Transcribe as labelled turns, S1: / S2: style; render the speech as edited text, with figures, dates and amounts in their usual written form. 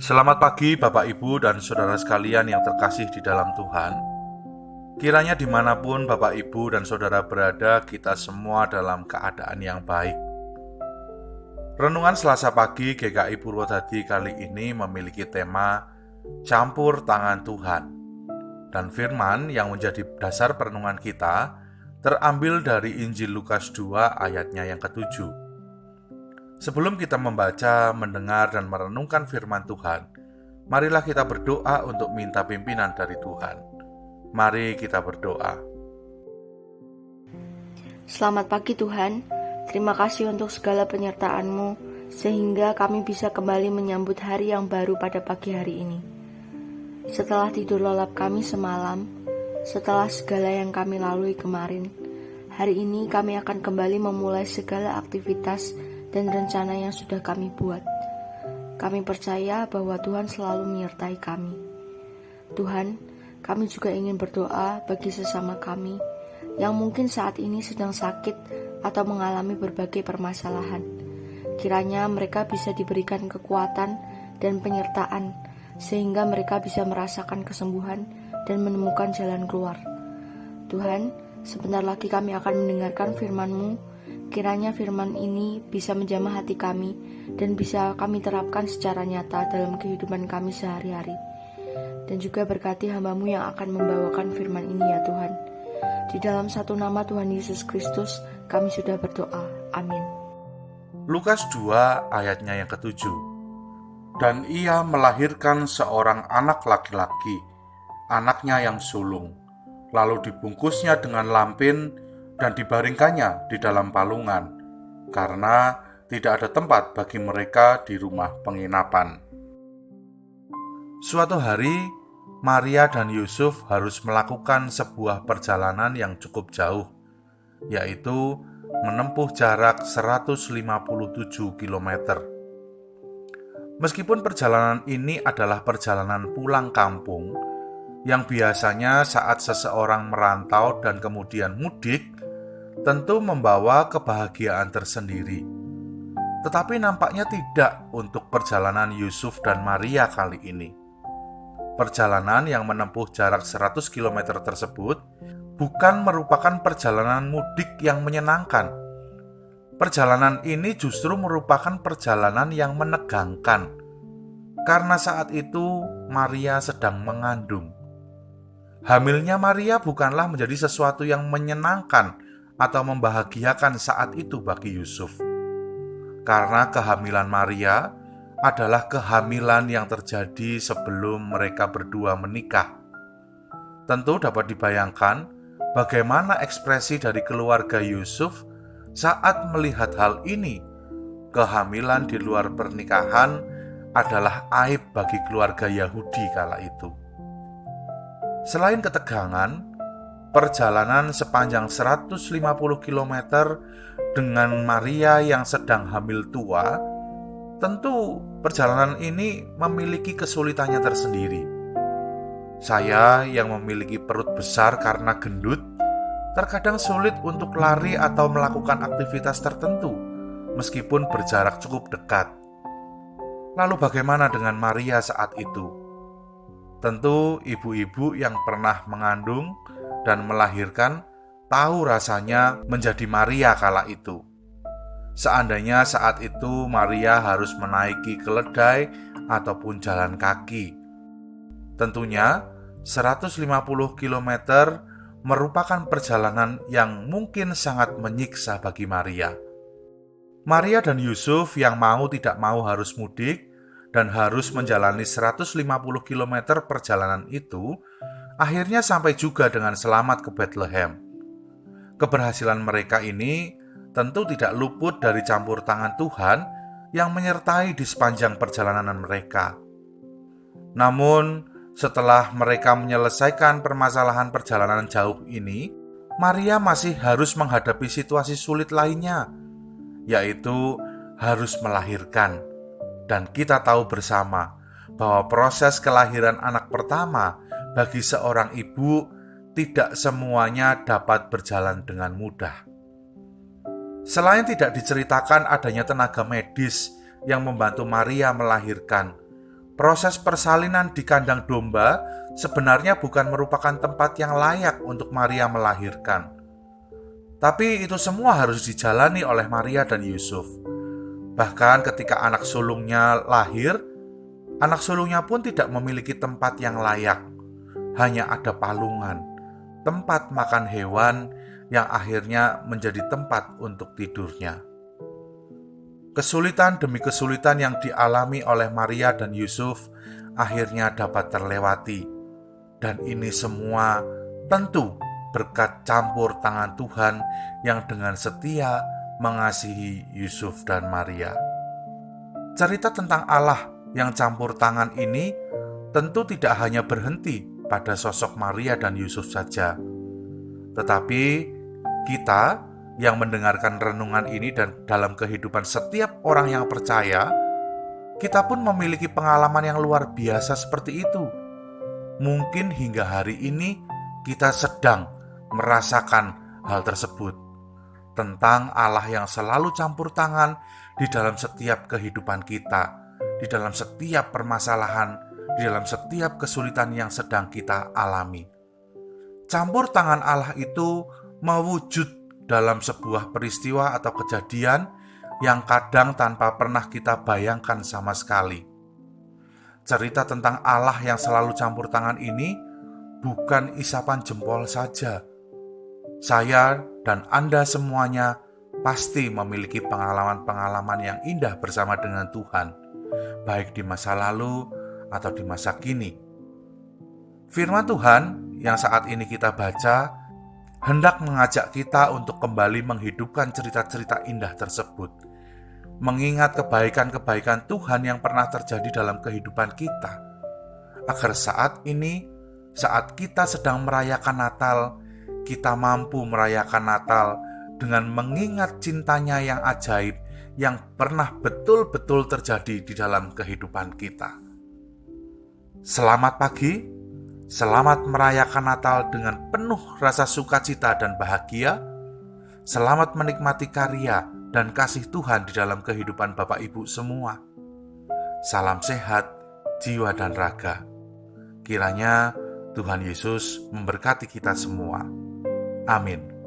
S1: Selamat pagi Bapak Ibu dan Saudara sekalian yang terkasih di dalam Tuhan. Kiranya dimanapun Bapak Ibu dan Saudara berada, kita semua dalam keadaan yang baik. Renungan Selasa pagi GKI Purwodadi kali ini memiliki tema Campur Tangan Tuhan. Dan firman yang menjadi dasar perenungan kita terambil dari Injil Lukas 2 ayatnya yang ke-7. Sebelum kita membaca, mendengar, dan merenungkan firman Tuhan, marilah kita berdoa untuk minta pimpinan dari Tuhan. Mari kita berdoa.
S2: Selamat pagi Tuhan, terima kasih untuk segala penyertaan-Mu, sehingga kami bisa kembali menyambut hari yang baru pada pagi hari ini. Setelah tidur lelap kami semalam, setelah segala yang kami lalui kemarin, hari ini kami akan kembali memulai segala aktivitas dan rencana yang sudah kami buat. Kami percaya bahwa Tuhan selalu menyertai kami. Tuhan, kami juga ingin berdoa bagi sesama kami yang mungkin saat ini sedang sakit atau mengalami berbagai permasalahan. Kiranya mereka bisa diberikan kekuatan dan penyertaan, sehingga mereka bisa merasakan kesembuhan dan menemukan jalan keluar. Tuhan, sebentar lagi kami akan mendengarkan firman-Mu. Kiranya firman ini bisa menjamah hati kami dan bisa kami terapkan secara nyata dalam kehidupan kami sehari-hari. Dan juga berkati hamba-Mu yang akan membawakan firman ini ya Tuhan. Di dalam satu nama Tuhan Yesus Kristus, kami sudah berdoa. Amin.
S1: Lukas 2 ayatnya yang ke-7. Dan ia melahirkan seorang anak laki-laki, anaknya yang sulung, lalu dibungkusnya dengan lampin dan dibaringkannya di dalam palungan, karena tidak ada tempat bagi mereka di rumah penginapan. Suatu hari, Maria dan Yusuf harus melakukan sebuah perjalanan yang cukup jauh, yaitu menempuh jarak 157 km. Meskipun perjalanan ini adalah perjalanan pulang kampung, yang biasanya saat seseorang merantau dan kemudian mudik, tentu membawa kebahagiaan tersendiri. Tetapi nampaknya tidak untuk perjalanan Yusuf dan Maria kali ini. Perjalanan yang menempuh jarak 100 km tersebut bukan merupakan perjalanan mudik yang menyenangkan. Perjalanan ini justru merupakan perjalanan yang menegangkan, karena saat itu Maria sedang mengandung. Hamilnya Maria bukanlah menjadi sesuatu yang menyenangkan atau membahagiakan saat itu bagi Yusuf, karena kehamilan Maria adalah kehamilan yang terjadi sebelum mereka berdua menikah. Tentu dapat dibayangkan bagaimana ekspresi dari keluarga Yusuf saat melihat hal ini. Kehamilan di luar pernikahan adalah aib bagi keluarga Yahudi kala itu. Selain ketegangan, perjalanan sepanjang 150 km dengan Maria yang sedang hamil tua, tentu perjalanan ini memiliki kesulitannya tersendiri. Saya yang memiliki perut besar karena gendut, terkadang sulit untuk lari atau melakukan aktivitas tertentu, meskipun berjarak cukup dekat. Lalu bagaimana dengan Maria saat itu? Tentu ibu-ibu yang pernah mengandung dan melahirkan tahu rasanya menjadi Maria kala itu. Seandainya saat itu Maria harus menaiki keledai ataupun jalan kaki. Tentunya 150 km merupakan perjalanan yang mungkin sangat menyiksa bagi Maria. Maria dan Yusuf yang mau tidak mau harus mudik dan harus menjalani 150 km perjalanan itu, akhirnya sampai juga dengan selamat ke Bethlehem. Keberhasilan mereka ini tentu tidak luput dari campur tangan Tuhan yang menyertai di sepanjang perjalanan mereka. Namun, setelah mereka menyelesaikan permasalahan perjalanan jauh ini, Maria masih harus menghadapi situasi sulit lainnya, yaitu harus melahirkan. Dan kita tahu bersama bahwa proses kelahiran anak pertama bagi seorang ibu tidak semuanya dapat berjalan dengan mudah. Selain tidak diceritakan adanya tenaga medis yang membantu Maria melahirkan, Proses persalinan di kandang domba sebenarnya bukan merupakan tempat yang layak untuk Maria melahirkan. Tapi itu semua harus dijalani oleh Maria dan Yusuf. Bahkan ketika anak sulungnya lahir, anak sulungnya pun tidak memiliki tempat yang layak. Hanya ada palungan, tempat makan hewan yang akhirnya menjadi tempat untuk tidurnya. Kesulitan demi kesulitan yang dialami oleh Maria dan Yusuf akhirnya dapat terlewati. Dan ini semua tentu berkat campur tangan Tuhan yang dengan setia mengasihi Yusuf dan Maria. Cerita tentang Allah yang campur tangan ini tentu tidak hanya berhenti pada sosok Maria dan Yusuf saja. Tetapi kita yang mendengarkan renungan ini dan dalam kehidupan setiap orang yang percaya, kita pun memiliki pengalaman yang luar biasa seperti itu. Mungkin hingga hari ini kita sedang merasakan hal tersebut, tentang Allah yang selalu campur tangan di dalam setiap kehidupan kita, di dalam setiap permasalahan, di dalam setiap kesulitan yang sedang kita alami. Campur tangan Allah itu mewujud dalam sebuah peristiwa atau kejadian yang kadang tanpa pernah kita bayangkan sama sekali. Cerita tentang Allah yang selalu campur tangan ini bukan isapan jempol saja. Saya dan Anda semuanya pasti memiliki pengalaman-pengalaman yang indah bersama dengan Tuhan, baik di masa lalu atau di masa kini. Firman Tuhan yang saat ini kita baca hendak mengajak kita untuk kembali menghidupkan cerita-cerita indah tersebut, mengingat kebaikan-kebaikan Tuhan yang pernah terjadi dalam kehidupan kita, agar saat ini, saat kita sedang merayakan Natal, kita mampu merayakan Natal dengan mengingat cintanya yang ajaib yang pernah betul-betul terjadi di dalam kehidupan kita. Selamat pagi, selamat merayakan Natal dengan penuh rasa sukacita dan bahagia. Selamat menikmati karya dan kasih Tuhan di dalam kehidupan Bapak Ibu semua. Salam sehat, jiwa dan raga. Kiranya Tuhan Yesus memberkati kita semua. Amin.